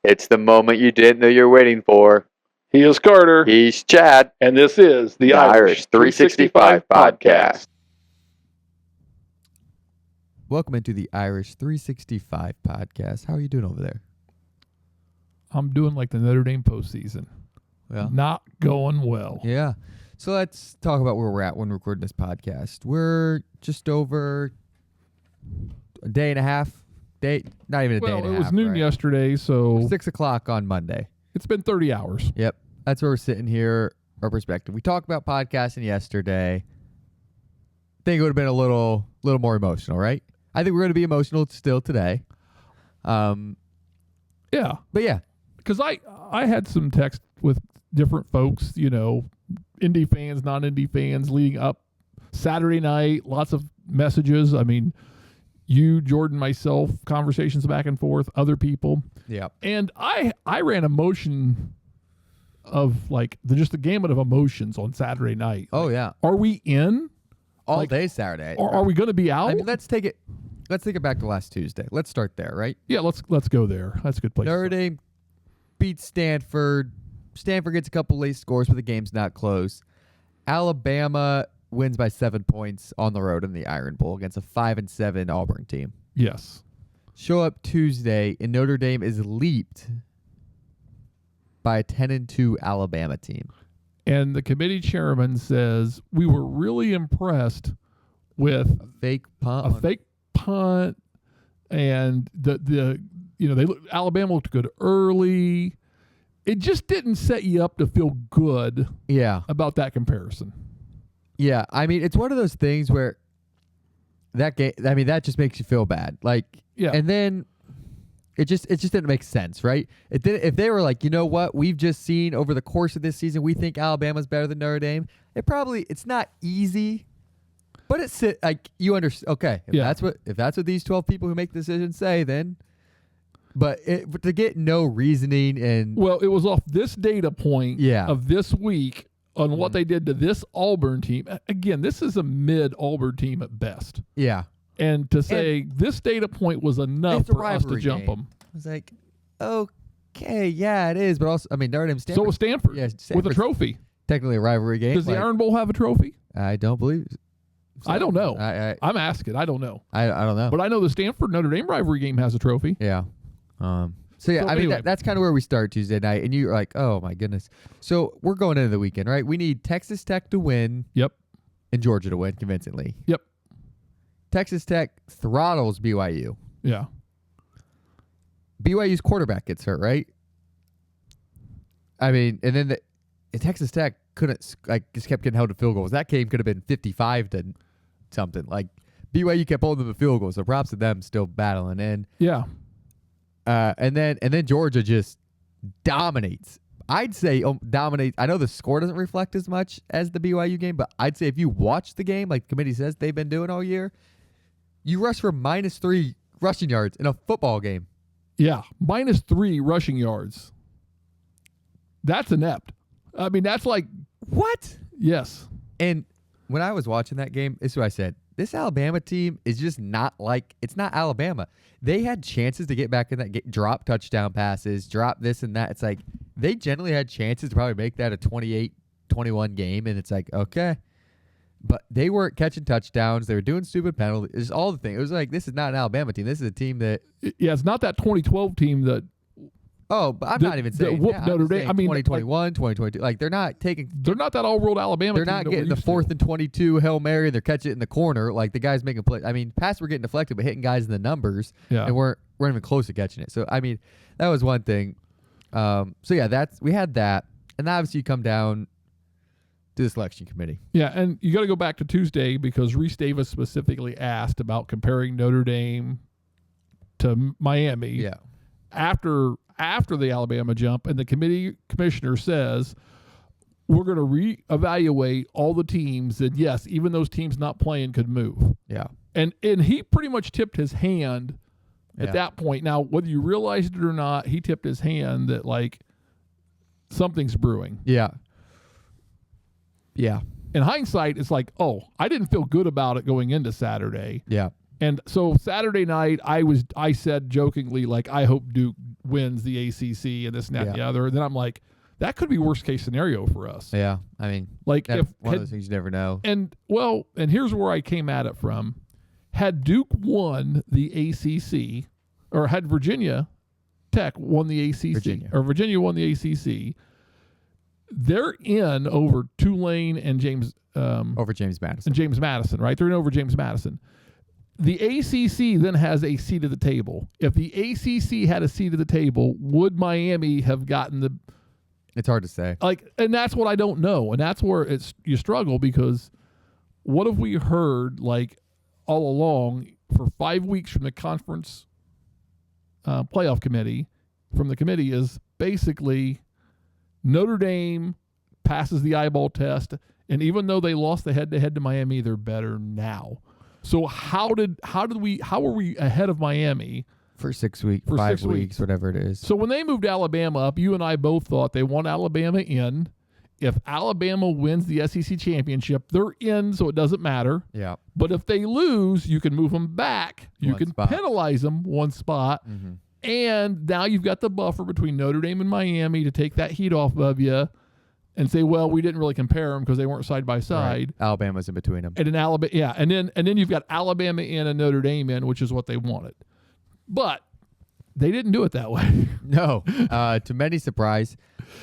It's the moment you didn't know you're waiting for. He is Carter. He's Chad. And this is the Irish 365 podcast. Welcome into the Irish 365 podcast. How are you doing over there? I'm doing like the Notre Dame postseason. Yeah. Not going well. Yeah. So let's talk about where we're at when recording this podcast. We're just over a day and a half. Not even a day and a half. Well, it was noon yesterday, so 6 o'clock on Monday. It's been 30 hours. Yep. That's where we're sitting here, our perspective. We talked about podcasting yesterday. I think it would have been a little more emotional, right? I think we're going to be emotional still today. Yeah. But yeah. Because I had some text with different folks, Indy fans, non-Indy fans leading up Saturday night, lots of messages. I mean, you, Jordan, myself, conversations back and forth, other people. Yeah. And I ran emotion of like just the gamut of emotions on Saturday night. Oh, yeah. Are we in? All day Saturday. Or are we going to be out? I mean, let's take it back to last Tuesday. Let's start there, right? Yeah, let's go there. That's a good place. Notre Dame beats Stanford. Stanford gets a couple late scores, but the game's not close. Alabama wins by 7 points on the road in the Iron Bowl against a 5-7 Auburn team. Yes. Show up Tuesday, and Notre Dame is leaped by a 10-2 Alabama team. And the committee chairman says, we were really impressed with a fake punt. And Alabama looked good early. It just didn't set you up to feel good about that comparison. Yeah, I mean, it's one of those things where that game, I mean, that just makes you feel bad. Like, yeah. And then it just didn't make sense, right? It did. If they were like, you know what, we've just seen over the course of this season, we think Alabama's better than Notre Dame. It's not easy, but it's like you understand. Okay, if that's what these 12 people who make the decision say, then. But to get no reasoning and it was off this data point of this week on what they did to this Auburn team. Again, this is a mid-Auburn team at best. Yeah. And to say this data point was enough for us to jump them. I was like, okay, yeah, it is. But also, I mean, Notre Dame Stanford. So was Stanford with a trophy. Technically a rivalry game. Does the Iron Bowl have a trophy? I don't believe so. I don't know. I'm asking. I don't know. I don't know. But I know the Stanford-Notre Dame rivalry game has a trophy. Yeah. I mean, that's kind of where we start Tuesday night. And you're like, oh, my goodness. So we're going into the weekend, right? We need Texas Tech to win. Yep. And Georgia to win convincingly. Yep. Texas Tech throttles BYU. Yeah. BYU's quarterback gets hurt, right? I mean, and then Texas Tech just kept getting held to field goals. That game could have been 55 to something. Like, BYU kept holding them to field goals, so props to them still battling. And yeah. And then Georgia just dominates. I'd say dominates. I know the score doesn't reflect as much as the BYU game, but I'd say if you watch the game, like the committee says they've been doing all year, you rush for -3 rushing yards in a football game. Yeah, -3 rushing yards. That's inept. I mean, that's like... What? Yes. And when I was watching that game, this is what I said. This Alabama team is just it's not Alabama. They had chances to get back in that drop touchdown passes, drop this and that. It's like they generally had chances to probably make that a 28-21 game, and it's like, okay. But they weren't catching touchdowns. They were doing stupid penalties. It's all the thing. It was like, this is not an Alabama team. This is a team that... Yeah, it's not that 2012 team that... Oh, but I'm not even saying Notre Dame. I mean, 2021, 2022. Like, they're not taking... They're not that all-world Alabama team. They're not getting the 4th and 22 Hail Mary. They're catching it in the corner. Like, the guys making plays. I mean, passes were getting deflected, but hitting guys in the numbers. Yeah. And weren't even close to catching it. So, I mean, that was one thing. We had that. And obviously, you come down to the selection committee. Yeah, and you got to go back to Tuesday because Reese Davis specifically asked about comparing Notre Dame to Miami. Yeah. After the Alabama jump, and the commissioner says, we're going to reevaluate all the teams, and yes, even those teams not playing could move. Yeah. And he pretty much tipped his hand at that point. Now, whether you realized it or not, he tipped his hand that, like, something's brewing. Yeah. Yeah. In hindsight, it's like, oh, I didn't feel good about it going into Saturday. Yeah. And so Saturday night, I said jokingly, like, I hope Duke wins the ACC and this and that and the other. And then I'm like, that could be worst case scenario for us. Yeah, I mean, Like if one of those things you never know. And here's where I came at it from. Had Duke won the ACC, or had Virginia Tech won the ACC, or Virginia won the ACC, they're in over Tulane and over James Madison. And James Madison, right? They're in over James Madison. The ACC then has a seat at the table. If the ACC had a seat at the table, would Miami have gotten the? It's hard to say. And that's what I don't know, and that's where you struggle, because what have we heard all along for 5 weeks from the conference playoff committee? From the committee is basically Notre Dame passes the eyeball test, and even though they lost the head-to-head to Miami, they're better now. So how were we ahead of Miami for 6 weeks, for 5 weeks, whatever it is? So when they moved Alabama up, you and I both thought they want Alabama in. If Alabama wins the SEC championship, they're in, so it doesn't matter. Yeah. But if they lose, you can move them back. You can penalize them one spot. Mm-hmm. And now you've got the buffer between Notre Dame and Miami to take that heat off of you and say, well, we didn't really compare them because they weren't side by side. Right. Alabama's in between them. And then and then you've got Alabama in and Notre Dame in, which is what they wanted. But they didn't do it that way. No, to many surprise.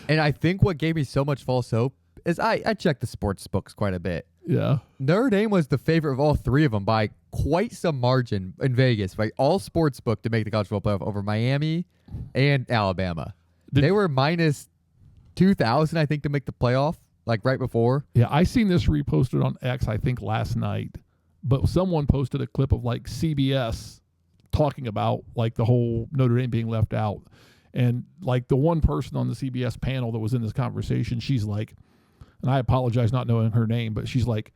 And I think what gave me so much false hope is I checked the sports books quite a bit. Yeah. Notre Dame was the favorite of all three of them by quite some margin in Vegas, by all sports book to make the college football playoff over Miami and Alabama. They were minus 2,000, I think, to make the playoff, right before. Yeah, I seen this reposted on X, I think, last night. But someone posted a clip of CBS talking about the whole Notre Dame being left out. And the one person on the CBS panel that was in this conversation, she's like, and I apologize not knowing her name, but she's like,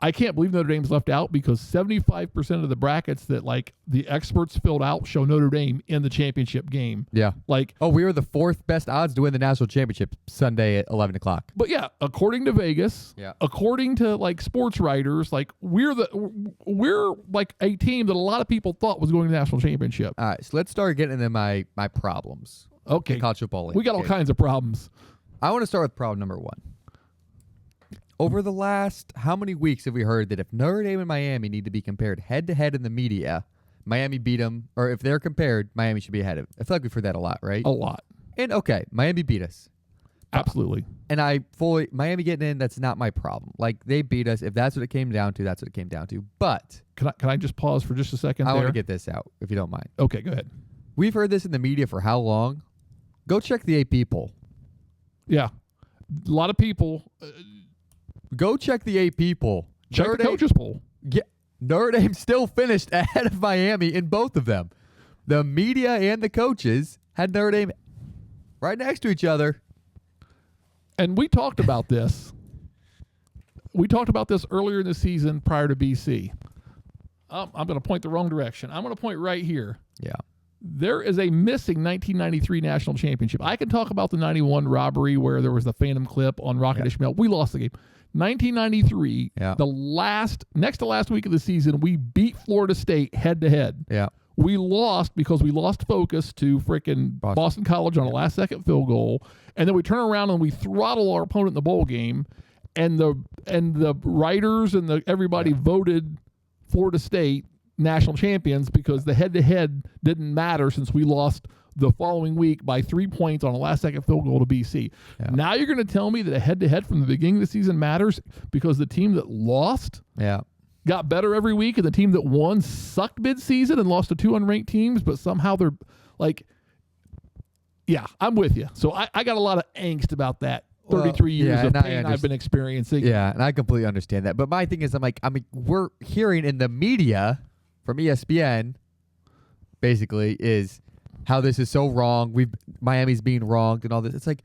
I can't believe Notre Dame's left out because 75% of the brackets that the experts filled out show Notre Dame in the championship game. Yeah. We were the fourth best odds to win the national championship Sunday at 11 o'clock. But yeah, according to Vegas, according to sports writers, we're a team that a lot of people thought was going to the national championship. All right, so let's start getting into my problems. Okay. College football. We got all kinds of problems. I want to start with problem number one. Over the last, how many weeks have we heard that if Notre Dame and Miami need to be compared head-to-head in the media, Miami beat them, or if they're compared, Miami should be ahead of. I feel like we've heard that a lot, right? A lot. And, okay, Miami beat us. Absolutely. And Miami getting in, that's not my problem. They beat us. If that's what it came down to, that's what it came down to. But Can I just pause for just a second I there? want to get this out, if you don't mind. Okay, go ahead. We've heard this in the media for how long? Go check the AP poll. Yeah. A lot of people... Go check the AP poll. Check the coaches poll. Yeah, Notre Dame still finished ahead of Miami in both of them. The media and the coaches had Notre Dame right next to each other. And we talked about this. We talked about this earlier in the season prior to BC. I'm going to point the wrong direction. I'm going to point right here. Yeah. There is a missing 1993 national championship. I can talk about the 91 robbery where there was the phantom clip on Rocket Ishmael. We lost the game. 1993, the next to last week of the season, we beat Florida State head-to-head. Yeah. We lost because we lost focus to freaking Boston College on a last-second field goal, and then we turn around and we throttle our opponent in the bowl game, and the writers and everybody voted Florida State national champions because the head-to-head didn't matter since we lost the following week by 3 points on a last-second field goal to BC. Yeah. Now you're going to tell me that a head-to-head from the beginning of the season matters because the team that lost got better every week and the team that won sucked mid-season and lost to two unranked teams, but somehow they're I'm with you. So I got a lot of angst about that. 33 years of pain I've been experiencing. Yeah, and I completely understand that. But my thing is, we're hearing in the media from ESPN, basically, is how this is so wrong. Miami's being wronged and all this. It's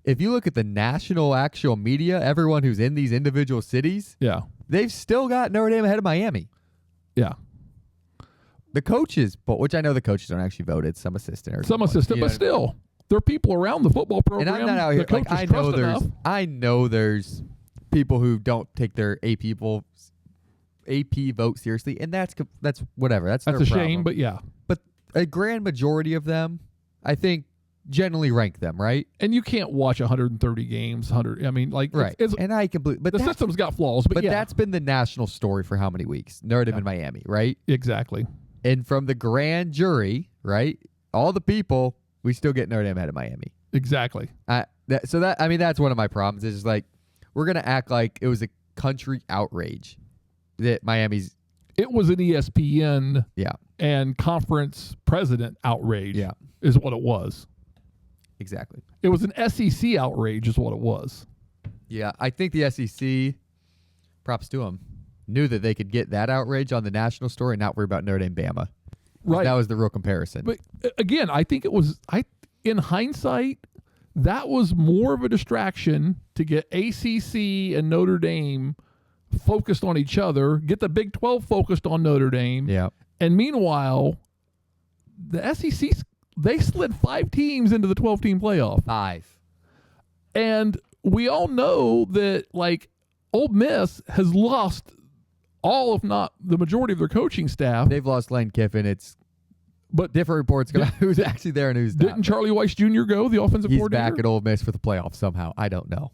if you look at the national actual media, everyone who's in these individual cities, they've still got Notre Dame ahead of Miami. Yeah. The coaches, which I know the coaches don't actually vote. It's some assistant or but still, there are people around the football program. And I'm not out here. I know there's people who don't take their AP vote seriously, and that's whatever. That's a their shame, problem. but yeah. But a grand majority of them, I think, generally rank them, right? And you can't watch 130 games, 100. I mean, like, Right. And I completely, but the system's got flaws, but yeah. that's been the national story for how many weeks? Notre Dame and Miami, right? Exactly. And from the grand jury, right? All the people, we still get Notre Dame ahead of Miami. Exactly. That's one of my problems. Is like we're gonna act like it was a country outrage that Miami's. It was an ESPN Yeah. and conference president outrage. Yeah. Is what it was. Exactly. It was an SEC outrage, is what it was. Yeah, I think the SEC, props to them, knew that they could get that outrage on the national story and not worry about Notre Dame, Bama. Right. That was the real comparison. But again, I think it was. In hindsight, that was more of a distraction to get ACC and Notre Dame focused on each other, get the Big 12 focused on Notre Dame. Yeah. And meanwhile, the SEC, they slid 5 teams into the 12-team playoff. 5. And we all know that, like, Ole Miss has lost all, if not the majority of their coaching staff. They've lost Lane Kiffin. But different reports about who's actually there and who's not. Didn't Charlie Weiss Jr. go, the offensive coordinator? He's back at Ole Miss for the playoffs somehow. I don't know.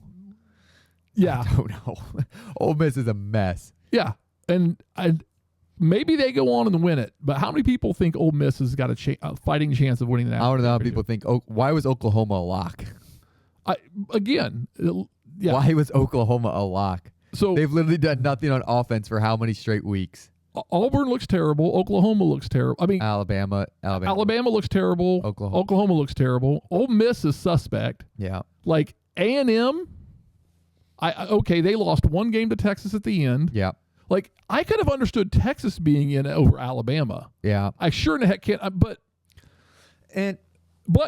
Yeah. I don't know. Ole Miss is a mess. Yeah. And maybe they go on and win it, but how many people think Ole Miss has got a fighting chance of winning that? I don't know how people think, why was Oklahoma a lock? Yeah. Why was Oklahoma a lock? So they've literally done nothing on offense for how many straight weeks? Auburn looks terrible. Oklahoma looks terrible. I mean, Alabama looks terrible. Oklahoma looks terrible. Ole Miss is suspect. Yeah. Like A&M, okay, they lost one game to Texas at the end. Yeah. Like, I could have understood Texas being in over Alabama. Yeah. I sure in the heck can't. But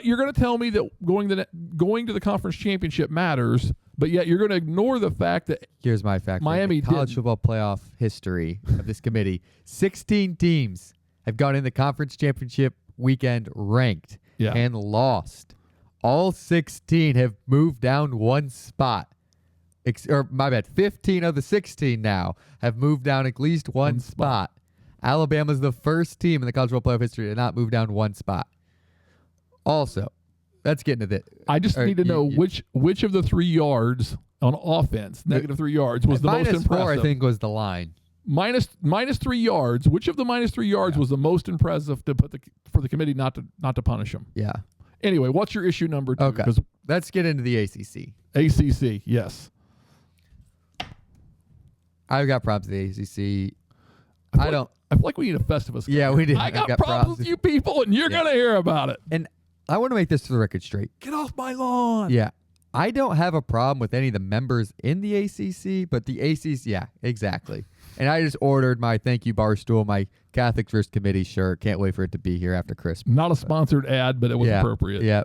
you're going to tell me that going to the conference championship matters, but yet you're going to ignore the fact that here's my fact. Miami college football playoff history of this committee. 16 teams have gone in the conference championship weekend ranked and lost. All 16 have moved down one spot. 15 of the 16 now have moved down at least one spot. Alabama's the first team in the college football playoff history to not move down one spot. Also, let's get into this. I just need to know which of the 3 yards on offense, negative 3 yards, was the most impressive. -4, I think, was the line. Minus 3 yards. Which of the minus 3 yards was the most impressive for the committee not to punish them? Yeah. Anyway, what's your issue number 2? Okay. Let's get into the ACC. ACC, yes. I've got problems with the ACC. I feel like we need a Festivus. Yeah, we do. I got problems with you people, and you're going to hear about it. And I want to make this to the record straight. Get off my lawn. Yeah. I don't have a problem with any of the members in the ACC, but the ACC, yeah, exactly. And I just ordered my thank you Barstool, my Catholic First Committee shirt. Can't wait for it to be here after Christmas. Not a sponsored ad, but it was appropriate. Yeah.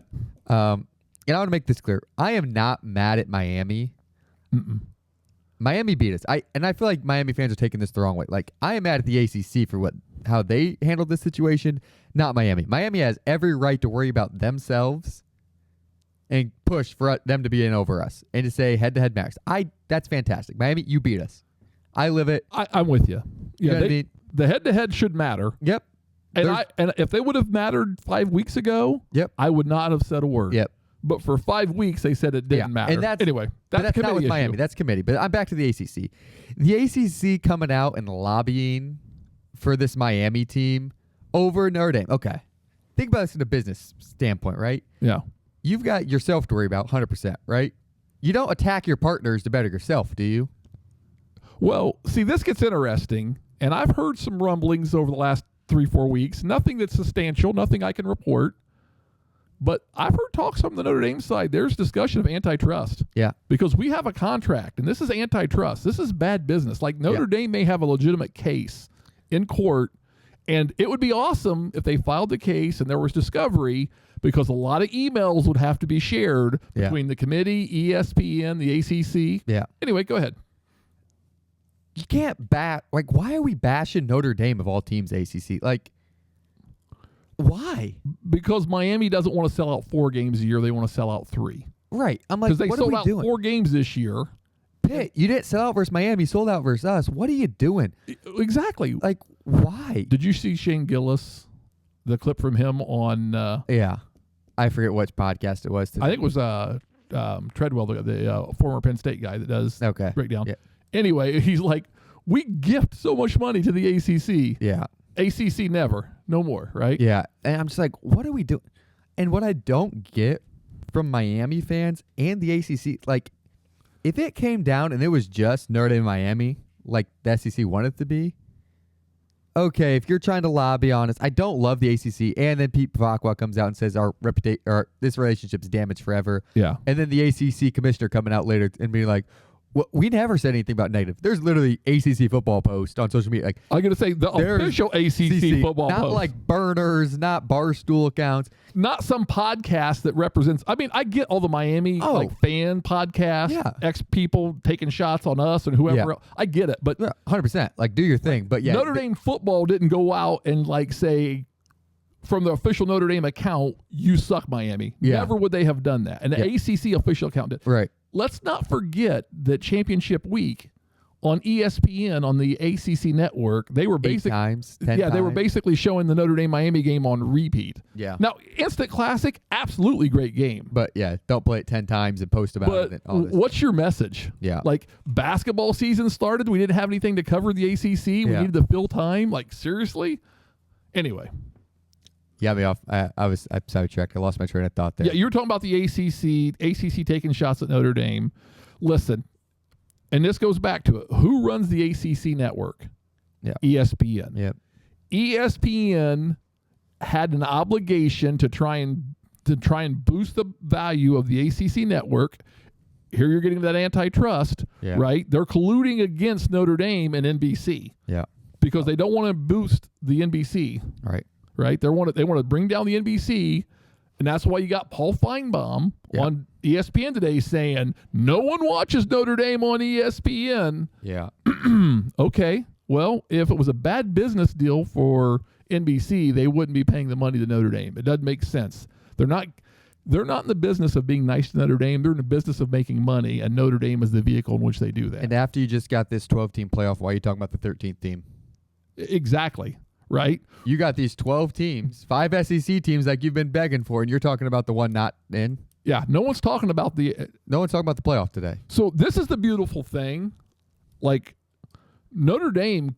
And I want to make this clear. I am not mad at Miami. Mm-mm. Miami beat us. I feel like Miami fans are taking this the wrong way. Like, I am mad at the ACC for how they handled this situation, not Miami. Miami has every right to worry about themselves and push for them to be in over us and to say head-to-head max. That's fantastic. Miami, you beat us. I live it. I'm with you. You know what I mean? The head-to-head should matter. Yep. And if they would have mattered 5 weeks ago, I would not have said a word. Yep. But for 5 weeks, they said it didn't matter. And that's not with issue. Miami. That's committee. But I'm back to the ACC. The ACC coming out and lobbying for this Miami team over Notre Dame. Okay. Think about this in a business standpoint, right? Yeah. You've got yourself to worry about 100%, right? You don't attack your partners to better yourself, do you? Well, see, this gets interesting. And I've heard some rumblings over the last 3-4 weeks. Nothing that's substantial, nothing I can report. But I've heard talks from the Notre Dame side. There's discussion of antitrust. Yeah. Because we have a contract, and this is antitrust. This is bad business. Like, Notre Dame may have a legitimate case in court, and it would be awesome if they filed the case and there was discovery, because a lot of emails would have to be shared between the committee, ESPN, the ACC. Yeah. Anyway, go ahead. You can't why are we bashing Notre Dame of all teams, ACC? Like, why? Because Miami doesn't want to sell out 4 games a year. They want to sell out 3. Right. I'm like, because they what sold are we out doing? 4 games this year. Pitt, you didn't sell out versus Miami. You sold out versus us. What are you doing? Exactly. Like, why? Did you see Shane Gillis, the clip from him on? Yeah. I forget which podcast it was. I think it was Treadwell, the former Penn State guy that does Okay. breakdown. Yeah. Anyway, he's like, we gift so much money to the ACC. Yeah. ACC never, no more, right? Yeah. And I'm just like, what are we doing? And what I don't get from Miami fans and the ACC, like, if it came down and it was just Notre Dame Miami, like the SEC wanted it to be, okay, if you're trying to lobby on us, I don't love the ACC, and then Pete Pavakwa comes out and says our reputation or this relationship's damaged forever. Yeah. And then the ACC commissioner coming out later and being like, well, we never said anything about negative. There's literally ACC football post on social media. Like, I'm going to say the official ACC football not post. like burners, not barstool accounts. Not some podcast that represents. I mean, I get all the Miami like fan podcasts, ex people taking shots on us and whoever else. I get it, but 100%. Like, do your thing. But yeah, Notre Dame football didn't go out and like say from the official Notre Dame account, you suck, Miami. Yeah. Never would they have done that. And the ACC official account did. Right. Let's not forget that championship week on ESPN on the ACC network, they were 10 times. they were basically showing the Notre Dame Miami game on repeat. Yeah. Now, instant classic, absolutely great game. But yeah, don't play it 10 times and post about But it. And all this. what's your message? Yeah. Like, basketball season started. We didn't have anything to cover the ACC. We needed to fill time. Like, seriously? Anyway. Yeah, me off. I sidetracked. I lost my train of thought there. Yeah, you were talking about the ACC taking shots at Notre Dame. Listen, and this goes back to it. Who runs the ACC network? Yeah. ESPN. Yep. ESPN had an obligation to try and boost the value of the ACC network. Here you're getting that antitrust, right? They're colluding against Notre Dame and NBC. Yeah. Because they don't want to boost the NBC. Right? They want to bring down the NBC, and that's why you got Paul Feinbaum on ESPN today saying no one watches Notre Dame on ESPN. Yeah. Okay. Well, if it was a bad business deal for NBC, they wouldn't be paying the money to Notre Dame. It doesn't make sense. They're not in the business of being nice to Notre Dame. They're in the business of making money, and Notre Dame is the vehicle in which they do that. And after you just got this 12-team playoff, why are you talking about the 13th team? Exactly. Right? You got these 12 teams, 5 SEC teams like you've been begging for, and you're talking about the one not in? Yeah, no one's talking about the playoff today. So this is the beautiful thing. Like, Notre Dame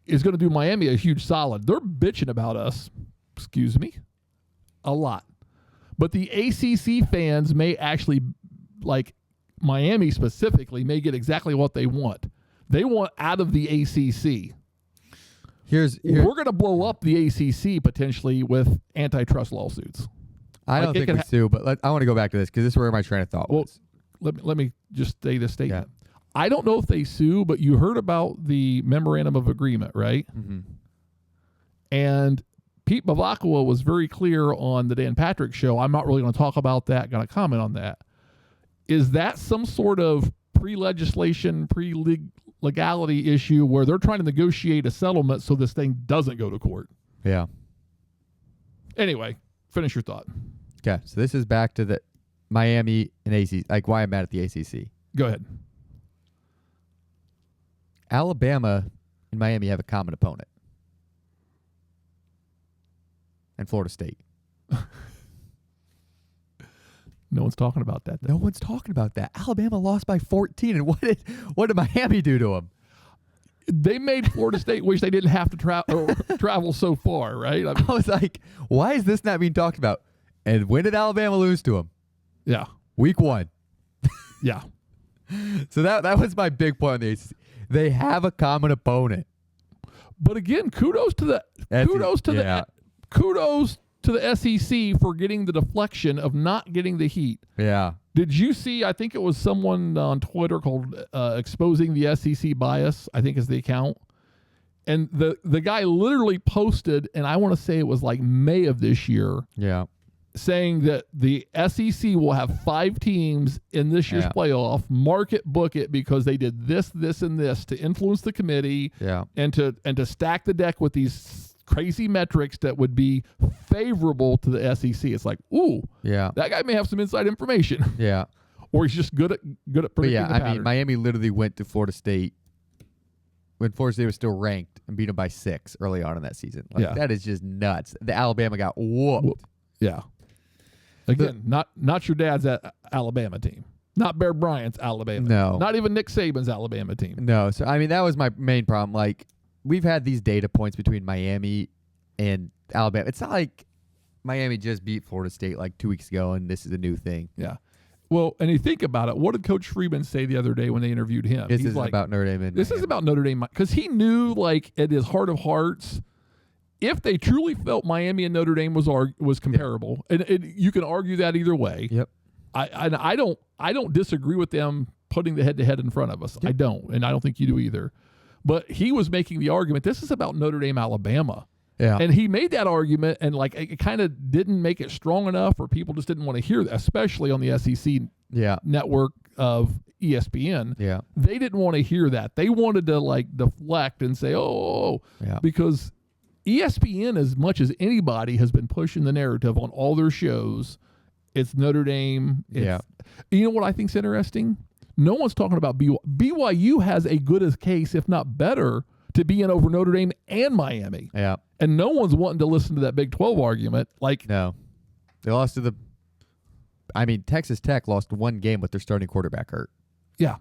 is going to do Miami a huge solid. They're bitching about us, a lot. But the ACC fans may actually, like Miami specifically, may get exactly what they want. They want out of the ACC. We're going to blow up the ACC potentially with antitrust lawsuits. I don't think we sue, but I want to go back to this because this is where my train of thought was. Let me just say this statement. Yeah. I don't know if they sue, but you heard about the memorandum of agreement, right? Mm-hmm. And Pete Bavakwa was very clear on the Dan Patrick show. I'm not really going to talk about that, going to comment on that. Is that some sort of pre-legislation, legality issue where they're trying to negotiate a settlement so this thing doesn't go to court? Yeah. Anyway, finish your thought. Okay, so this is back to the Miami and ACC, like why I'm mad at the ACC. Go ahead. Alabama and Miami have a common opponent. And Florida State. No one's talking about that, though. No one's talking about that. Alabama lost by 14, and what did Miami do to them? They made Florida State wish they didn't have to travel so far, right? I was like, why is this not being talked about? And when did Alabama lose to them? Yeah. Week 1. Yeah. So that was my big point on the ACC. They have a common opponent. But again, kudos to the SEC for getting the deflection of not getting the heat. Yeah. Did you see, I think it was someone on Twitter called Exposing the SEC Bias, I think is the account. And the guy literally posted, and I want to say it was like May of this year. Yeah. Saying that the SEC will have 5 teams in this year's playoff, mark it, book it, because they did this, this, and this to influence the committee and to stack the deck with these crazy metrics that would be favorable to the SEC. It's like, ooh, that guy may have some inside information. Yeah. Or he's just good at predicting the pattern. I mean, Miami literally went to Florida State when Florida State was still ranked and beat them by 6 early on in that season. That is just nuts. The Alabama got whooped. Yeah. Again, not your dad's Alabama team. Not Bear Bryant's Alabama. No. Not even Nick Saban's Alabama team. No. So, I mean, that was my main problem. Like, we've had these data points between Miami and Alabama. It's not like Miami just beat Florida State like 2 weeks ago and this is a new thing. Yeah. Well, and you think about it, what did Coach Freeman say the other day when they interviewed him? This isn't about Notre Dame. This is about Notre Dame because he knew, like, at his heart of hearts, if they truly felt Miami and Notre Dame was comparable, and you can argue that either way. Yep. I don't disagree with them putting the head-to-head in front of us. Yep. I don't, and I don't think you do either. But he was making the argument, this is about Notre Dame, Alabama. Yeah. And he made that argument, and like it kind of didn't make it strong enough, or people just didn't want to hear that, especially on the SEC network of ESPN. Yeah. They didn't want to hear that. They wanted to like deflect and say, because ESPN, as much as anybody, has been pushing the narrative on all their shows. It's Notre Dame. You know what I think's interesting? No one's talking about BYU. BYU has a good as case, if not better, to be in over Notre Dame and Miami. Yeah. And no one's wanting to listen to that Big 12 argument. Like, no. They lost to Texas Tech lost one game with their starting quarterback hurt. Yeah.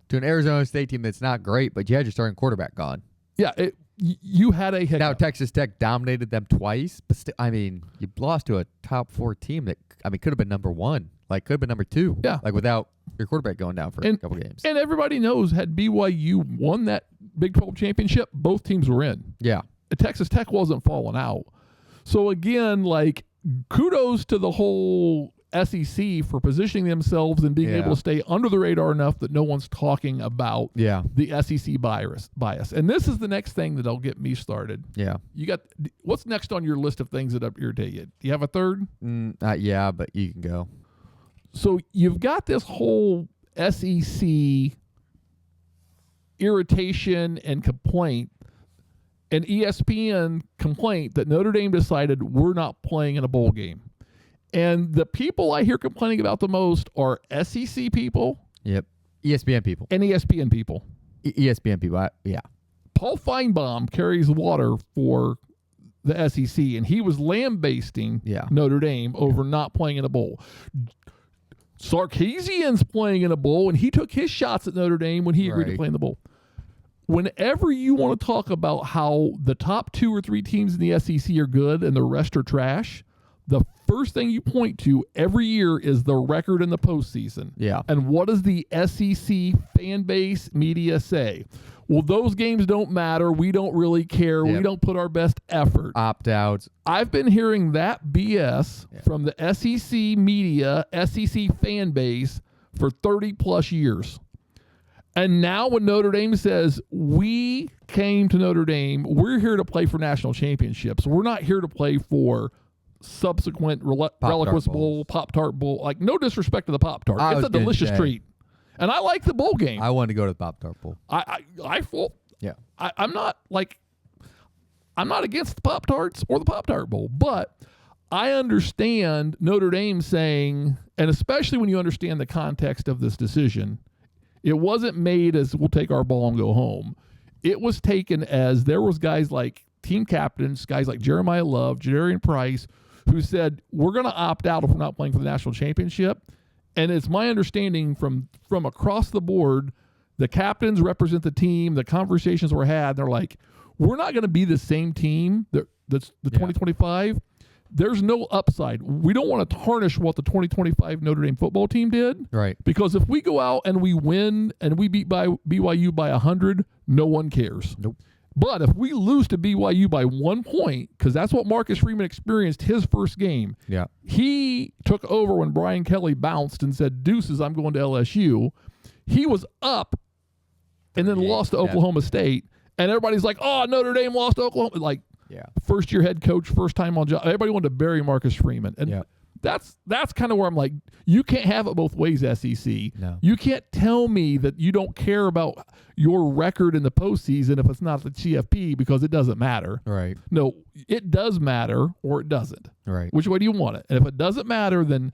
To an Arizona State team that's not great, but you had your starting quarterback gone. Yeah. You had a hiccup. Now, Texas Tech dominated them twice, but you lost to a top 4 team that, could have been number 1. Like, could have been number 2. Yeah. Like, without your quarterback going down for a couple games. And everybody knows, had BYU won that Big 12 championship, both teams were in. Yeah. Texas Tech wasn't falling out. So, again, like, kudos to the whole SEC for positioning themselves and being able to stay under the radar enough that no one's talking about the SEC bias. And this is the next thing that'll get me started. Yeah. What's next on your list of things that irritate you? Do you have a third? Yeah, but you can go. So you've got this whole SEC irritation and complaint, an ESPN complaint that Notre Dame decided we're not playing in a bowl game. And the people I hear complaining about the most are SEC people. Yep. ESPN people. And ESPN people. ESPN people. Yeah. Paul Feinbaum carries water for the SEC, and he was lambasting Notre Dame over not playing in a bowl. Sarkisian's playing in a bowl, and he took his shots at Notre Dame when he agreed to play in the bowl. Whenever you want to talk about how the top 2 or 3 teams in the SEC are good and the rest are trash, the first thing you point to every year is the record in the postseason. Yeah. And what does the SEC fan base media say? Well, those games don't matter. We don't really care. We don't put our best effort. Opt-outs. I've been hearing that BS from the SEC media, SEC fan base for 30-plus years. And now when Notre Dame says, we came to Notre Dame, we're here to play for national championships. We're not here to play for subsequent Reliquous Bowl, Pop-Tart Bowl. Like, no disrespect to the Pop-Tart. It's a delicious treat. And I like the bowl game. I wanted to go to the Pop-Tart Bowl. I'm not against the Pop-Tarts or the Pop-Tart Bowl, but I understand Notre Dame saying, and especially when you understand the context of this decision, it wasn't made as we'll take our ball and go home. It was taken as there was guys like team captains, guys like Jeremiah Love, Jadarian Price, who said, we're going to opt out if we're not playing for the national championship. And it's my understanding from across the board, the captains represent the team, the conversations were had, they're like, we're not going to be the same team that's the 2025. There's no upside. We don't want to tarnish what the 2025 Notre Dame football team did. Right. Because if we go out and we win and we beat BYU by 100, no one cares. Nope. But if we lose to BYU by 1 point, because that's what Marcus Freeman experienced his first game. Yeah. He took over when Brian Kelly bounced and said, deuces, I'm going to LSU. He was up and then lost to Oklahoma State. And everybody's like, oh, Notre Dame lost to Oklahoma. Like, first-year head coach, first time on job. Everybody wanted to bury Marcus Freeman. And that's kind of where I'm like, you can't have it both ways, SEC. No. You can't tell me that you don't care about your record in the postseason if it's not the CFP because it doesn't matter. Right. No, it does matter or it doesn't. Right. Which way do you want it? And if it doesn't matter, then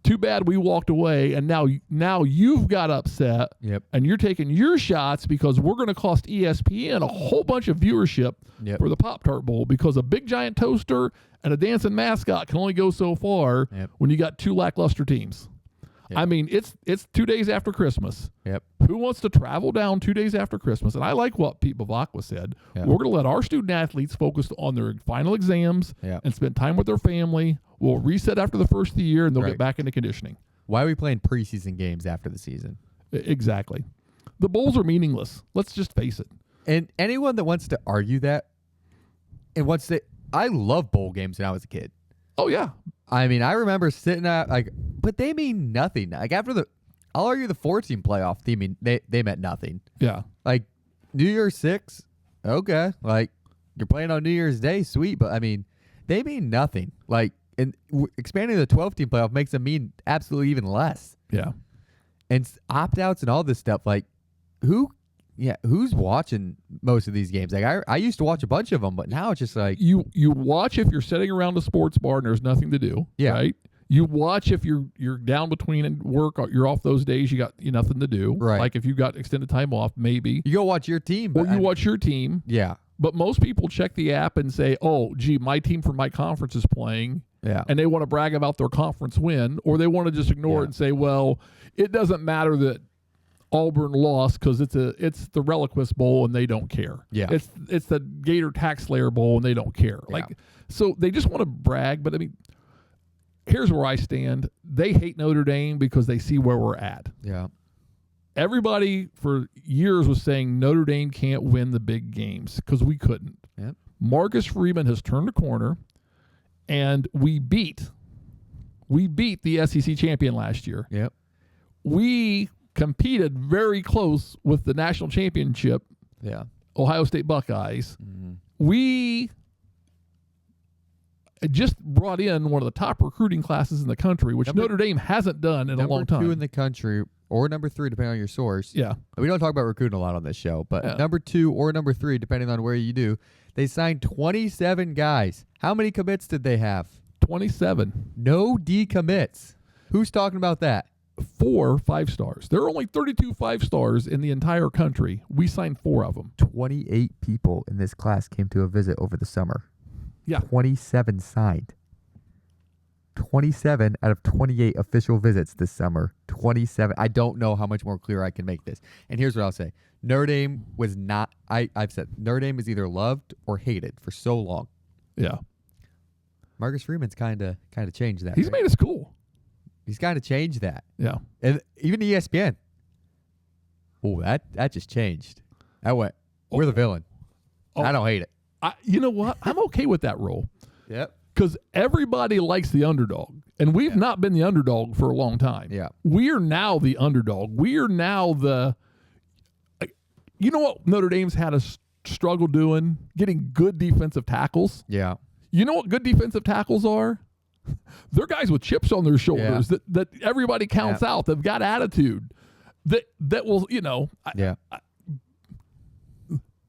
too bad we walked away, and now you've got upset, Yep. and you're taking your shots because we're going to cost ESPN a whole bunch of viewership Yep. for the Pop-Tart Bowl because a big giant toaster and a dancing mascot can only go so far Yep. when you got two lackluster teams. Yep. I mean, it's 2 days after Christmas. Yep. Who wants to travel down 2 days after Christmas? And I like what Pete Bavacqua said. Yeah. We're going to let our student athletes focus on their final exams Yeah. and spend time with their family. We'll reset after the first of the year, and they'll Right. get back into conditioning. Why are we playing preseason games after the season? Exactly. The bowls are meaningless. Let's just face it. And anyone that wants to argue that and wants to, I love bowl games when I was a kid. Oh, yeah. I mean, I remember sitting at but they mean nothing. Like I'll argue the 4-team playoff team, they meant nothing. Yeah. Like New Year's 6, okay. Like you're playing on New Year's Day, sweet. But I mean, they mean nothing. Like expanding the 12-team playoff makes them mean absolutely even less. Yeah. And opt-outs and all this stuff. Like who's watching most of these games? Like I used to watch a bunch of them, but now it's just like You watch if you're sitting around a sports bar and there's nothing to do. Yeah. Right? You watch if you're down between work, or you're off those days, you got nothing to do. Right. Like if you got extended time off, maybe. you go watch your team, Or but you watch your team. Yeah, But most people check the app and say, oh, gee, my team from my conference is playing. yeah, And they want to brag about their conference win. Or they want to just ignore Yeah. it and say, well, it doesn't matter that Auburn lost because it's the Reliquist Bowl and they don't care. Yeah. It's the Gator Tax Slayer Bowl and they don't care. Yeah. Like, so they just want to brag. But I mean, here's where I stand. They hate Notre Dame because they see where we're at. yeah, Everybody for years was saying Notre Dame can't win the big games because we couldn't. Yep. Marcus Freeman has turned a corner, and we beat the SEC champion last year. yep, We competed very close with the national championship, yeah. Ohio State Buckeyes. Mm-hmm. We just brought in one of the top recruiting classes in the country, which Number- Notre Dame hasn't done in a long Number 2 time. in the country, or number 3, depending on your source. Yeah. We don't talk about recruiting a lot on this show, but Yeah. number 2 or number 3, depending on where you do, they signed 27 guys. How many commits did they have? 27. No decommits. Who's talking about that? 4 5-stars. There are only 32 5-stars in the entire country. We signed 4 of them. 28 people in this class came to a visit over the summer. Yeah. 27 signed. 27 out of 28 official visits this summer. 27. I don't know how much more clear I can make this. And here's what I'll say. Notre Dame was not, I've said, Notre Dame is either loved or hated for so long. Yeah. Marcus Freeman's kind of changed that. He's right? made us cool. He's kind of changed that. Yeah. And even ESPN. Oh, that just changed. That went, we're the villain. Oh. I don't hate it. You know what? I'm okay with that role Yep. because everybody likes the underdog. And we've not been the underdog for a long time. Yeah. We are now the underdog. We are now you know what Notre Dame's had a struggle doing? Getting good defensive tackles. Yeah. You know what good defensive tackles are? They're guys with chips on their shoulders that everybody counts out. They've got attitude. That will, Yeah.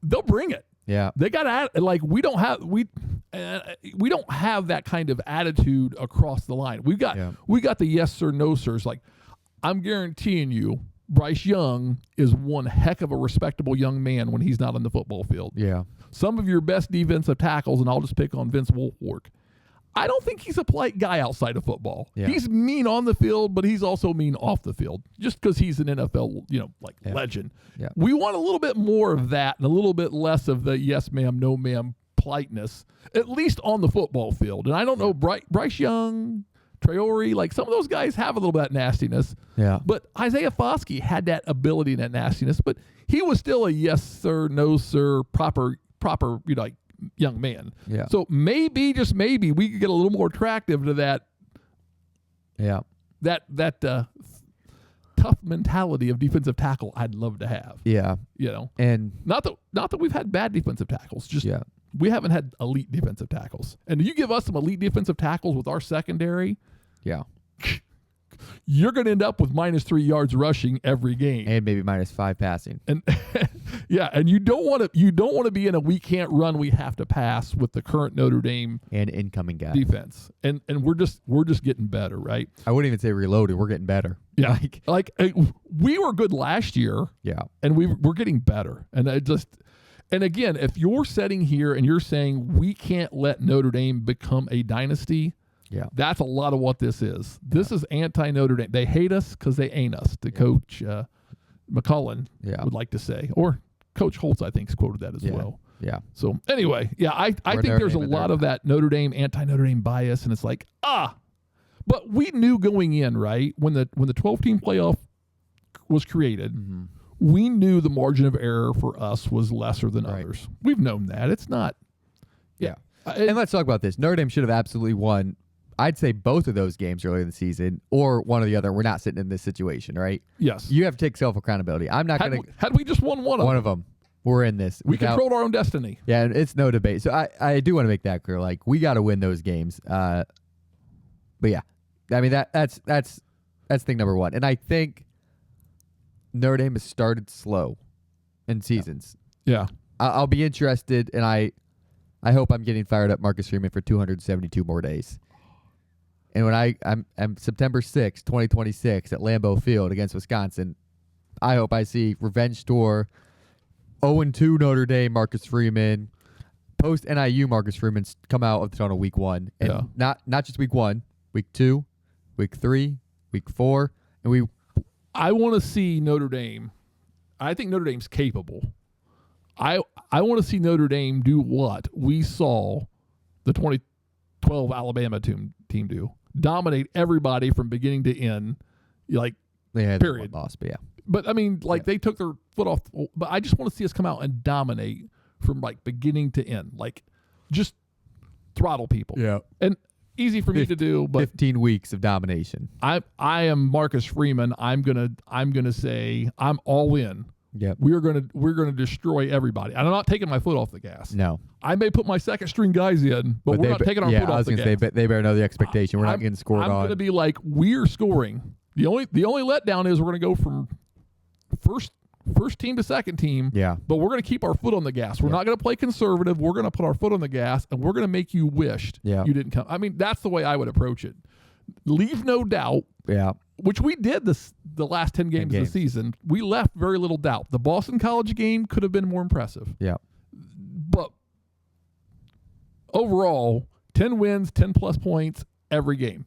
they'll bring it. Yeah. They got we don't have that kind of attitude across the line. We got the yes sir, no sirs. Like, I'm guaranteeing you, Bryce Young is one heck of a respectable young man when he's not on the football field. Yeah. Some of your best defensive tackles, and I'll just pick on Vince Wilfork. I don't think he's a polite guy outside of football. Yeah. He's mean on the field, but he's also mean off the field just because he's an NFL, legend. Yeah. We want a little bit more of that and a little bit less of the yes ma'am, no ma'am politeness, at least on the football field. And I don't know, Bryce Young, Traore, like some of those guys have a little bit of nastiness. Yeah. But Isaiah Foskey had that ability and that nastiness, but he was still a yes sir, no sir, proper, young man. Yeah. So maybe, just maybe, we could get a little more attractive to that. Yeah. That tough mentality of defensive tackle. I'd love to have. Yeah. And Not that we've had bad defensive tackles. Just yeah. we haven't had elite defensive tackles. And you give us some elite defensive tackles with our secondary, Yeah. you're going to end up with -3 yards rushing every game. And maybe -5 passing. And Yeah, and you don't want to be in a we can't run, we have to pass with the current Notre Dame And incoming guys. defense. And we're just getting better, right? I wouldn't even say reloaded. We're getting better. Yeah. We were good last year. Yeah. And we're getting better. And again, if you're sitting here and you're saying we can't let Notre Dame become a dynasty, Yeah. that's a lot of what this is. This is anti-Notre Dame. They hate us because they ain't us, to Coach McCullen would like to say. Or Coach Holtz, I think, has quoted that as well. Yeah. So anyway, I think Notre there's a Dame lot of that Notre Dame, anti-Notre Dame bias, and it's like, but we knew going in, right, when the 12-team playoff was created, Mm-hmm. we knew the margin of error for us was lesser than Right. others. We've known that. It's not. Yeah. And let's talk about this. Notre Dame should have absolutely won, I'd say, both of those games earlier in the season, or one or the other. We're not sitting in this situation, right? Yes. You have to take self-accountability. I'm not going to. Had we just won one Of them. We're in this. we controlled our own destiny. Yeah, and it's no debate. So I do want to make that clear. Like, we got to win those games. But yeah, I mean that's thing number one. And I think Notre Dame has started slow in seasons. Yeah. I'll be interested, and I hope I'm getting fired up, Marcus Freeman, for 272 more days. And when I'm September 6th, 2026 at Lambeau Field against Wisconsin, I hope I see revenge tour, 0-2 Notre Dame, Marcus Freeman, post NIU Marcus Freeman come out of the tunnel week 1. And not just week 1, week 2, week 3, week 4, and I want to see Notre Dame. I think Notre Dame's capable. I want to see Notre Dame do what we saw the 2012 Alabama team do. Dominate everybody from beginning to end. Like, they had period. One loss, but yeah. But I mean, like, they took their foot off. But I just want to see us come out and dominate from like beginning to end. Like, just throttle people. Yeah. And easy for me to do, but 15 weeks of domination. I am Marcus Freeman. I'm gonna say I'm all in. Yep. We're gonna destroy everybody. I'm not taking my foot off the gas. No. I may put my second string guys in, but we're not taking our foot off the gas. I was gonna say, they better know the expectation. We're not getting scored on. I'm gonna be like, we're scoring. The only letdown is we're gonna go from first team to second team. Yeah. But we're gonna keep our foot on the gas. We're not gonna play conservative. We're gonna put our foot on the gas, and we're gonna make you wished you didn't come. I mean, that's the way I would approach it. Leave no doubt. Yeah. Which we did the last 10 games of the season. We left very little doubt. The Boston College game could have been more impressive. Yeah. But overall, 10 wins, 10 plus points every game.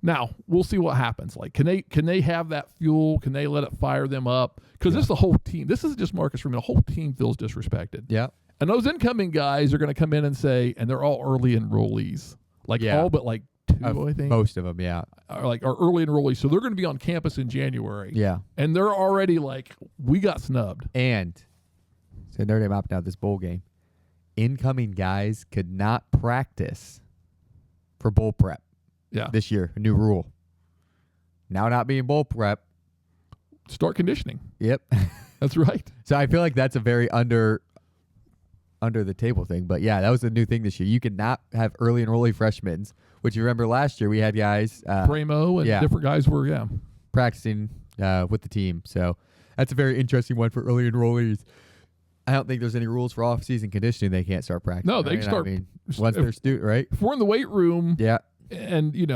Now, we'll see what happens. Like, can they have that fuel? Can they let it fire them up? Because this is the whole team. This isn't just Marcus Freeman. The whole team feels disrespected. Yeah. And those incoming guys are going to come in and say, and they're all early enrollees. Like, all but like two, I think. Most of them, yeah. Are early enrollees. So they're going to be on campus in January. Yeah. And they're already like, we got snubbed. And so Notre Dame opted out this bowl game. Incoming guys could not practice for bowl prep. Yeah. This year, a new rule. Now not being bowl prep. Start conditioning. Yep. That's right. So I feel like that's a very under the table thing. But yeah, that was a new thing this year. You could not have early enrollee freshmen, which you remember last year we had guys Primo and different guys were practicing with the team. So that's a very interesting one for early enrollees. I don't think there's any rules for off-season conditioning. They can't start practicing. No, they can start. I mean, once they're student, right? If we're in the weight room, and you're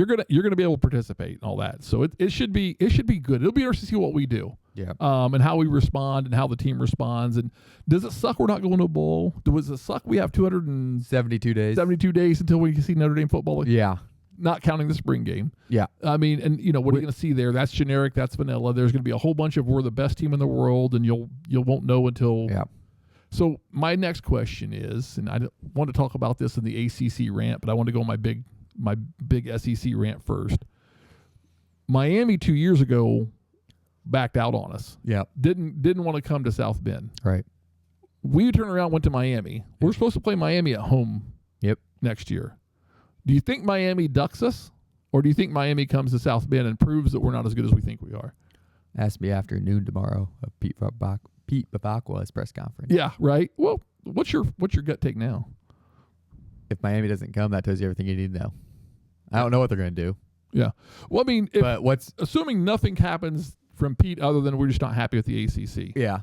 gonna be able to participate and all that. So it should be good. It'll be interesting to see what we do. Yeah. And how we respond and how the team responds. And does it suck we're not going to a bowl? Does it suck we have 272 days? 72 days until we can see Notre Dame football? Yeah. Not counting the spring game. Yeah. I mean, and what are you going to see there? That's generic. That's vanilla. There's going to be a whole bunch of we're the best team in the world, and you won't know until. Yeah. So my next question is, and I want to talk about this in the ACC rant, but I want to go my big SEC rant first. Miami 2 years ago backed out on us. Yeah. Didn't want to come to South Bend. Right. We turned around, went to Miami. We're supposed to play Miami at home. Yep. Next year. Do you think Miami ducks us, or do you think Miami comes to South Bend and proves that we're not as good as we think we are? Ask me after noon tomorrow of Pete Bavacqua's press conference. Yeah, right. Well, what's your gut take now? If Miami doesn't come, that tells you everything you need to know. I don't know what they're going to do. Yeah. Well, I mean, assuming nothing happens from Pete other than we're just not happy with the ACC. Yeah.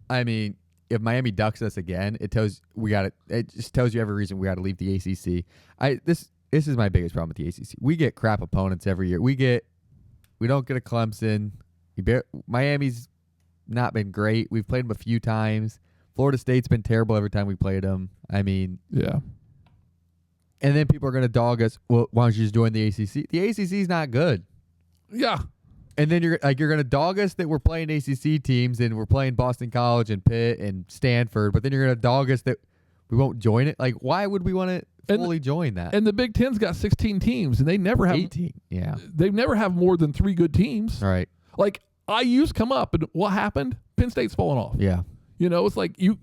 I mean, if Miami ducks us again, it just tells you every reason we got to leave the ACC. This is my biggest problem with the ACC. We get crap opponents every year. We don't get a Clemson. Miami's not been great. We've played them a few times. Florida State's been terrible every time we played them. I mean, yeah. And then people are going to dog us. Well, why don't you just join the ACC? The ACC's not good. Yeah. And then you're going to dog us that we're playing ACC teams and we're playing Boston College and Pitt and Stanford, but then you're going to dog us that we won't join it. Like, why would we want to fully join that? And the Big Ten's got 16 teams, and they never have 18. Yeah, they never have more than 3 good teams. All right. Like IU's come up, and what happened? Penn State's fallen off. Yeah. You know, it's like you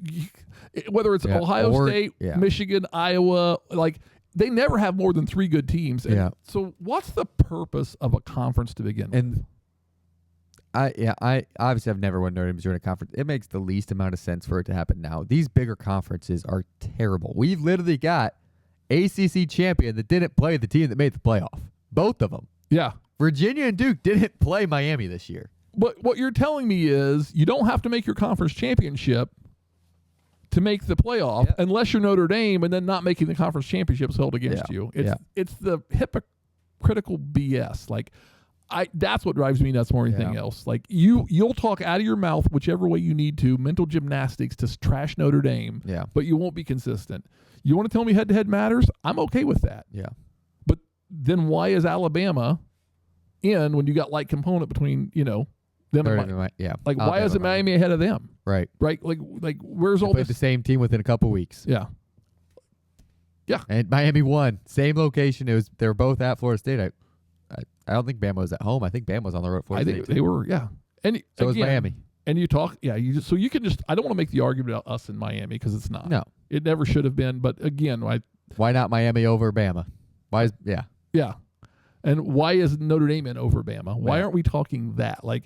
whether it's Ohio State, Michigan, Iowa, like they never have more than 3 good teams. And so what's the purpose of a conference to begin with? I obviously I've never wanted Notre Dame to join a conference. It makes the least amount of sense for it to happen now. These bigger conferences are terrible. We've literally got ACC champion that didn't play the team that made the playoff. Both of them. Yeah. Virginia and Duke didn't play Miami this year. But what you're telling me is you don't have to make your conference championship to make the playoff unless you're Notre Dame, and then not making the conference championships held against you. It's the hypocritical BS. Like, that's what drives me nuts more than anything else. Like you'll talk out of your mouth whichever way you need to, mental gymnastics to trash Notre Dame. Yeah. But you won't be consistent. You want to tell me head-to-head matters? I'm okay with that. Yeah. But then why is Alabama in when you got like component between them and Miami? Yeah. Like why isn't Miami ahead of them? Right. Right. Like where's all played this? The same team within a couple weeks. Yeah. Yeah. And Miami won. Same location. They were both at Florida State. I don't think Bama was at home. I think Bama was on the road. I think they were, And so was Miami. And you talk, you can just. I don't want to make the argument about us in Miami because it's not. No, it never should have been. But again, why not Miami over Bama? Why is yeah, and why is Notre Dame in over Bama? Why aren't we talking that? Like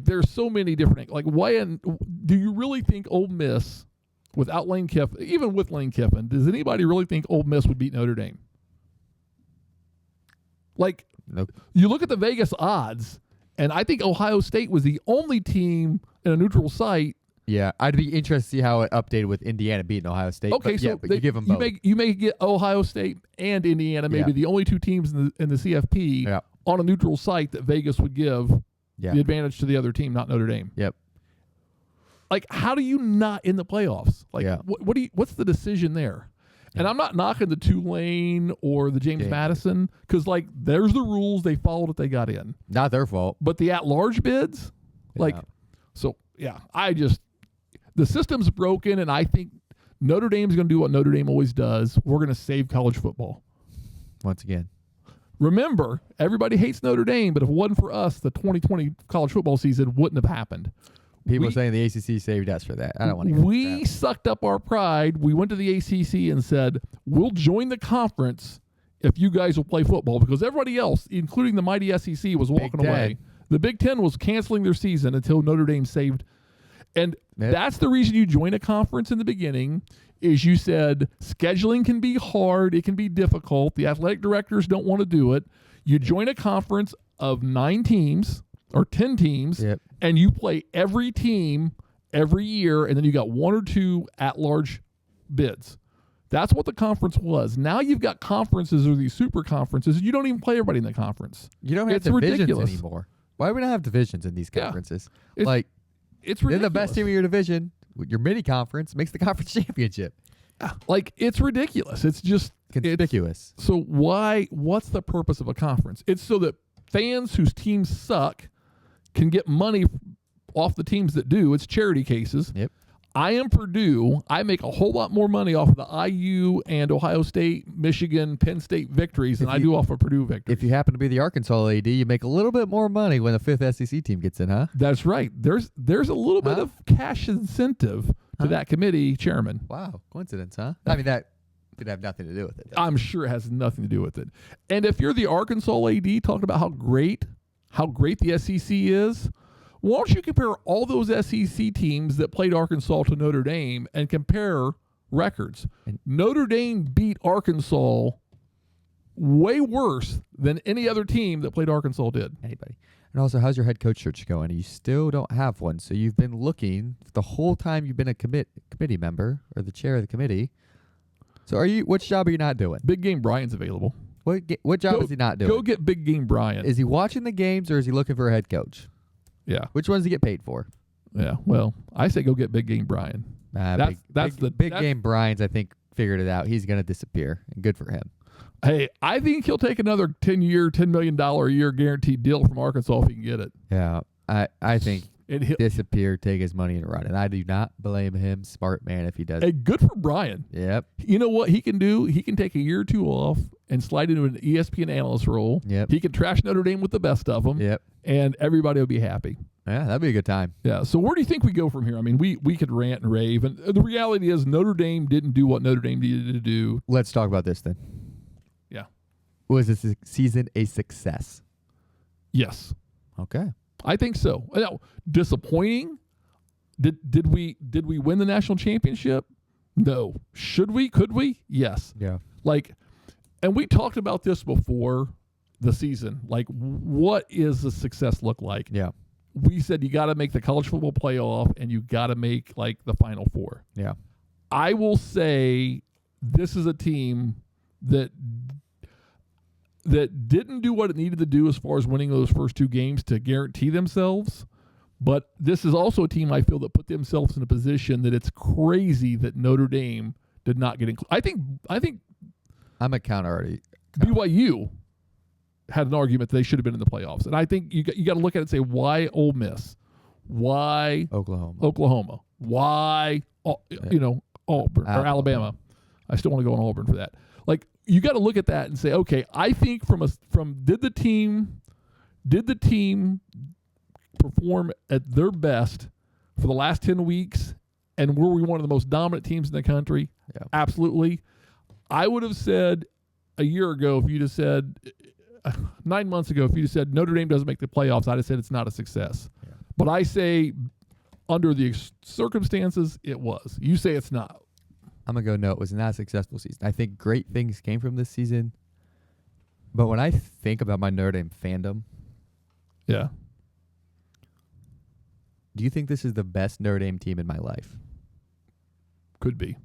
there's so many different. Like do you really think Ole Miss without Lane Kiffin, even with Lane Kiffin, does anybody really think Ole Miss would beat Notre Dame? Like. Nope. You look at the Vegas odds, and I think Ohio State was the only team in a neutral site. Yeah, I'd be interested to see how it updated with Indiana beating Ohio State. Okay, but you give them both. You may get Ohio State and Indiana, maybe the only 2 teams in the CFP on a neutral site that Vegas would give the advantage to the other team, not Notre Dame. Yep. Like, how do you not in the playoffs? Like, what's the decision there? And I'm not knocking the Tulane or the James Madison because, there's the rules. They followed it. They got in. Not their fault. But the at-large bids, the system's broken, and I think Notre Dame's going to do what Notre Dame always does. We're going to save college football. Once again. Remember, everybody hates Notre Dame, but if it wasn't for us, the 2020 college football season wouldn't have happened. People are saying the ACC saved us for that. I don't want to hear We sucked up our pride. We went to the ACC and said, we'll join the conference if you guys will play football, because everybody else, including the mighty SEC, was walking away. The Big Ten was canceling their season until Notre Dame saved. And that's the reason you join a conference in the beginning, is you said scheduling can be hard. It can be difficult. The athletic directors don't want to do it. You join a conference of 9 teams or 10 teams, and you play every team every year, and then you got 1 or 2 at-large bids. That's what the conference was. Now you've got conferences or these super conferences, and you don't even play everybody in the conference. You don't have divisions anymore. Why do we not have divisions in these conferences? It's ridiculous. They're the best team of your division. Your mini conference makes the conference championship. It's ridiculous. It's just conspicuous. So what's the purpose of a conference? It's so that fans whose teams suck can get money off the teams that do. It's charity cases. Yep. I am Purdue. I make a whole lot more money off of the IU and Ohio State, Michigan, Penn State victories than I do off of Purdue victories. If you happen to be the Arkansas AD, you make a little bit more money when the 5th SEC team gets in, huh? That's right. There's a little bit of cash incentive to that committee chairman. Wow. Coincidence, huh? I mean, that could have nothing to do with it. I'm sure it has nothing to do with it. And if you're the Arkansas AD talking about how great the SEC is, why don't you compare all those SEC teams that played Arkansas to Notre Dame and compare records? Notre Dame beat Arkansas way worse than any other team that played Arkansas did. Anybody. And also, how's your head coach search going? You still don't have one, so you've been looking the whole time you've been a committee member or the chair of the committee. So which job are you not doing? Big Game Brian's available. What job is he not doing? Go get Big Game Brian. Is he watching the games or is he looking for a head coach? Yeah. Which one does he get paid for? Yeah. Well, I say go get Big Game Brian. Big Game Brian's, I think, figured it out. He's going to disappear, and good for him. Hey, I think he'll take another 10-year, $10 million a year guaranteed deal from Arkansas if he can get it. Yeah, I think disappear, take his money and run. And I do not blame him. Smart man if he does. Hey, good for Brian. Yep. You know what he can do? He can take a year or two off and slide into an ESPN analyst role. Yep. He can trash Notre Dame with the best of them. Yep. And everybody will be happy. Yeah, that'd be a good time. Yeah. So where do you think we go from here? I mean, we could rant and rave, and the reality is Notre Dame didn't do what Notre Dame needed to do. Let's talk about this then. Yeah. Was this season a success? Yes. Okay. I think so. Now, disappointing. Did we win the national championship? No. Should we? Could we? Yes. Yeah. And we talked about this before the season. What is the success look like? Yeah. We said you got to make the college football playoff and you got to make the Final Four. Yeah. I will say this is a team that didn't do what it needed to do as far as winning those first two games to guarantee themselves. But this is also a team I feel that put themselves in a position that it's crazy that Notre Dame did not get included. I think I'm a counter already. BYU had an argument that they should have been in the playoffs. And I think you got to look at it and say, why Ole Miss? Why Oklahoma? Why, Auburn or Alabama? I still want to go on Auburn for that. You got to look at that and say, okay, I think did the team perform at their best for the last 10 weeks? And were we one of the most dominant teams in the country? Yeah. Absolutely. I would have said a year ago, if you'd have said 9 months ago, if you'd have said Notre Dame doesn't make the playoffs, I'd have said it's not a success. Yeah. But I say under the circumstances, it was. You say it's not. I'm going to go, no, it was not a successful season. I think great things came from this season. But when I think about my Notre Dame fandom, yeah, do you think this is the best Notre Dame team in my life? Could be.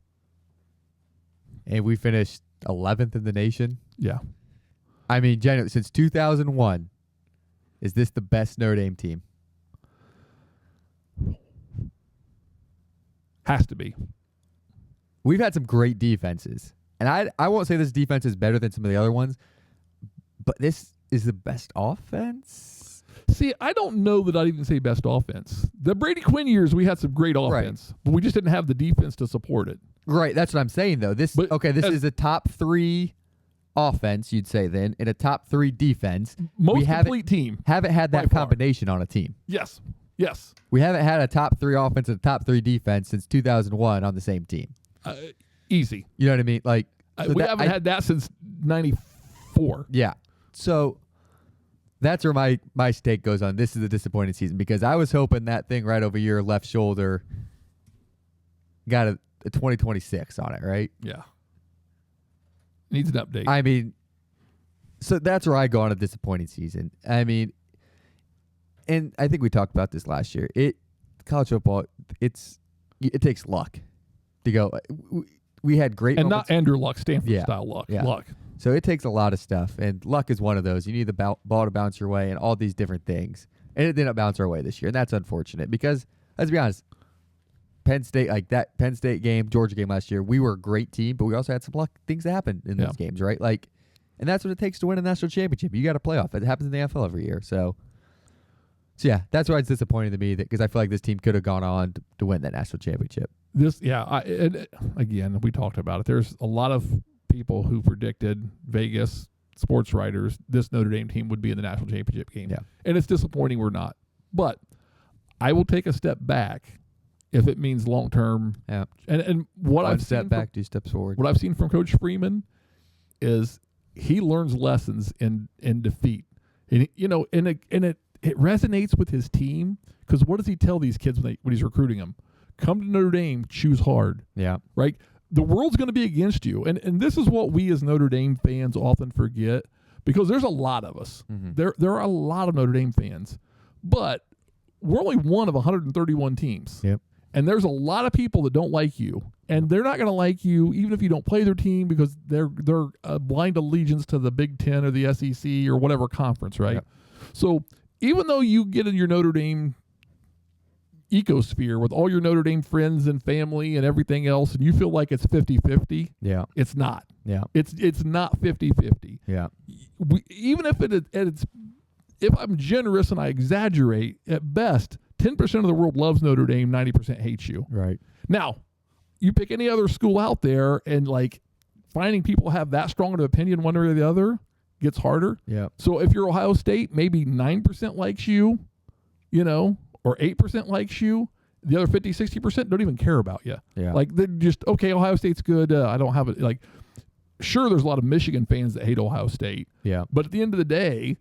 And we finished 11th in the nation? Yeah. I mean, genuinely, since 2001, is this the best Notre Dame team? Has to be. We've had some great defenses. And I won't say this defense is better than some of the other ones, but this is the best offense? See, I don't know that I'd even say best offense. The Brady Quinn years, we had some great offense, but we just didn't have the defense to support it. Right, that's what I'm saying, though. This is a top 3 offense, you'd say then, and a top 3 defense. Most complete team. Haven't had that combination on a team. Yes. We haven't had a top 3 offense and a top 3 defense since 2001 on the same team. Easy. You know what I mean? We haven't had that since 94. Yeah. So that's where my stake goes on. This is a disappointing season because I was hoping that thing right over your left shoulder got a 2026 on it, right? Yeah. Needs an update. I mean, so that's where I go on a disappointing season. I mean, and I think we talked about this last year. College football, it takes luck to go. We had great and moments. Not Andrew Luck, Stanford style luck. Yeah. Luck. So it takes a lot of stuff, and luck is one of those. You need the ball to bounce your way and all these different things. And it didn't bounce our way this year, and that's unfortunate because, let's be honest, Penn State, that Penn State game, Georgia game last year, we were a great team, but we also had some luck things that happened in those games, right? And that's what it takes to win a national championship. You got a playoff. It happens in the NFL every year. So yeah, that's why it's disappointing to me because I feel like this team could have gone on to win that national championship. And again, we talked about it. There's a lot of people who predicted Vegas sports writers this Notre Dame team would be in the national championship game. Yeah. And it's disappointing we're not. But I will take a step back if it means long term. Yeah. And what I've step seen back, 2 steps forward. What I've seen from Coach Freeman is he learns lessons in defeat. And it resonates with his team because what does he tell these kids when he's recruiting them? Come to Notre Dame, choose hard. Yeah. Right? The world's going to be against you. And this is what we as Notre Dame fans often forget. because there's a lot of us. Mm-hmm. There are a lot of Notre Dame fans, but we're only one of 131 teams. Yep. And there's a lot of people that don't like you, and they're not going to like you even if you don't play their team because they're blind allegiance to the Big Ten or the SEC or whatever conference, right? Yep. So even though you get in your Notre Dame ecosphere with all your Notre Dame friends and family and everything else, and you feel like it's 50-50, Yeah. it's not. Yeah. It's not 50-50. Yeah. Even if it's if I'm generous and I exaggerate, at best, 10% of the world loves Notre Dame, 90% hates you. Right. Now, you pick any other school out there, and like finding people have that strong of an opinion one way or the other gets harder. Yeah. So if you're Ohio State, maybe 9% likes you, or 8% likes you. The other 50, 60% don't even care about you. Yeah. Like they're just, okay, Ohio State's good. I don't have it. Like, sure, there's a lot of Michigan fans that hate Ohio State. Yeah. But at the end of the day,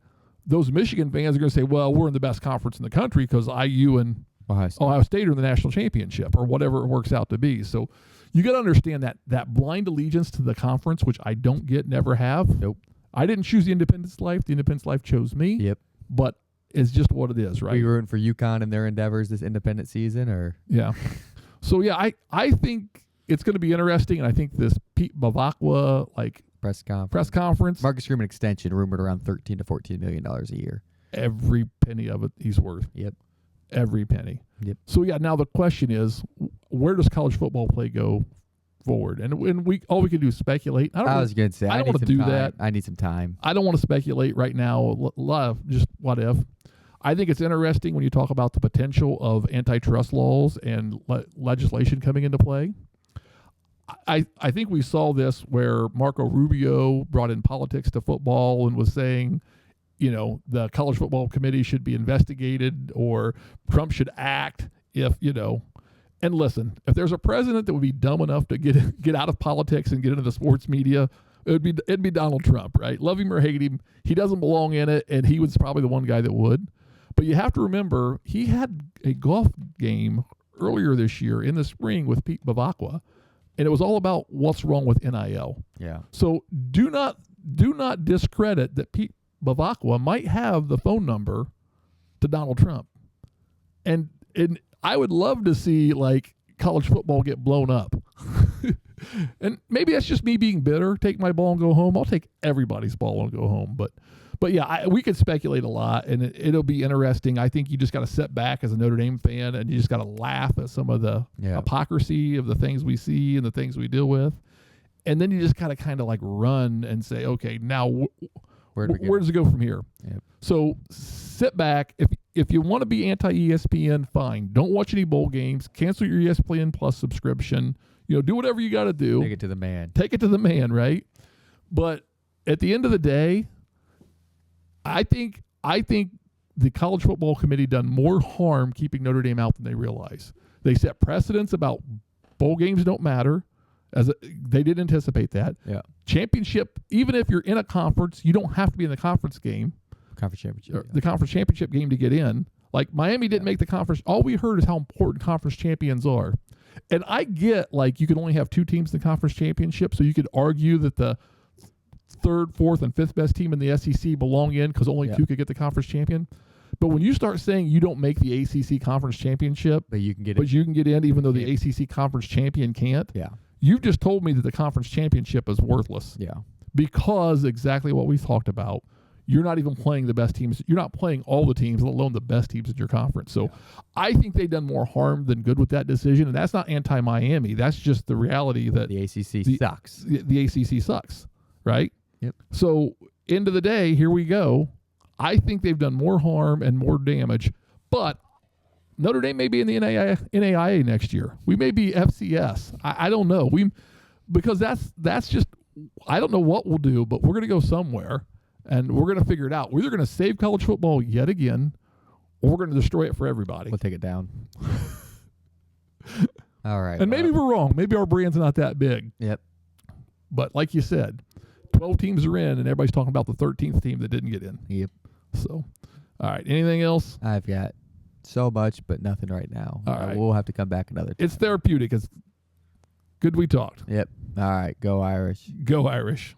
those Michigan fans are going to say, well, we're in the best conference in the country because IU and Ohio State are in the national championship or whatever it works out to be. So you got to understand that blind allegiance to the conference, which I don't get, never have. Nope. I didn't choose the Independence Life. The Independence Life chose me. Yep. But it's just what it is, right? Are you rooting for UConn and their endeavors this independent season, or? Yeah. So, yeah, I think it's going to be interesting, and I think this Pete Bavacqua, Press conference. Marcus Freeman extension rumored around $13 to $14 million a year. Every penny of it he's worth. Yep. Every penny. Yep. So yeah, now the question is, where does college football play go forward? And we can do is speculate. I was going to say I don't want want to do that. I need some time. I don't want to speculate right now. Just what if. I think it's interesting when you talk about the potential of antitrust laws and legislation coming into play. I think we saw this where Marco Rubio brought in politics to football and was saying, the college football committee should be investigated or Trump should act if, and listen, if there's a president that would be dumb enough to get out of politics and get into the sports media, it'd be Donald Trump, right? Love him or hate him, he doesn't belong in it, and he was probably the one guy that would. But you have to remember, he had a golf game earlier this year in the spring with Pete Bavacqua. And it was all about what's wrong with NIL. Yeah. So do not discredit that Pete Bavacqua might have the phone number to Donald Trump. And I would love to see college football get blown up. And maybe that's just me being bitter. Take my ball and go home. I'll take everybody's ball and go home. But yeah, we could speculate a lot, and it'll be interesting. I think you just got to sit back as a Notre Dame fan, and you just got to laugh at some of the hypocrisy of the things we see and the things we deal with. And then you just kind of run and say, okay, now where does it go from here? Yep. So sit back. If you want to be anti-ESPN, fine. Don't watch any bowl games. Cancel your ESPN Plus subscription. Do whatever you got to do. Take it to the man, right? But at the end of the day, I think the college football committee done more harm keeping Notre Dame out than they realize. They set precedents about bowl games don't matter, they didn't anticipate that. Yeah. Championship, even if you're in a conference, you don't have to be in the conference game. Conference championship. The conference championship game to get in. Like Miami didn't make the conference. All we heard is how important conference champions are. And I get you can only have two teams in the conference championship, so you could argue that the third, fourth, and fifth best team in the SEC belong in because only two could get the conference champion. But when you start saying you don't make the ACC conference championship, but you can get in even though the ACC conference champion can't, you've just told me that the conference championship is worthless. Yeah. Because exactly what we talked about, you're not even playing the best teams. You're not playing all the teams, let alone the best teams in your conference. So I think they've done more harm than good with that decision, and that's not anti-Miami. That's just the reality that the ACC sucks. The ACC sucks, right? Yep. So end of the day, here we go. I think they've done more harm and more damage, but Notre Dame may be in the NAIA next year. We may be FCS. I don't know. Because that's just, I don't know what we'll do, but we're going to go somewhere and we're going to figure it out. We're either going to save college football yet again, or we're going to destroy it for everybody. We'll take it down. All right. And maybe we're wrong. Maybe our brand's not that big. Yep. But like you said, 12 teams are in, and everybody's talking about the 13th team that didn't get in. Yep. So, all right. Anything else? I've got so much, but nothing right now. All right. We'll have to come back another time. It's therapeutic. It's good we talked. Yep. All right. Go Irish. Go Irish.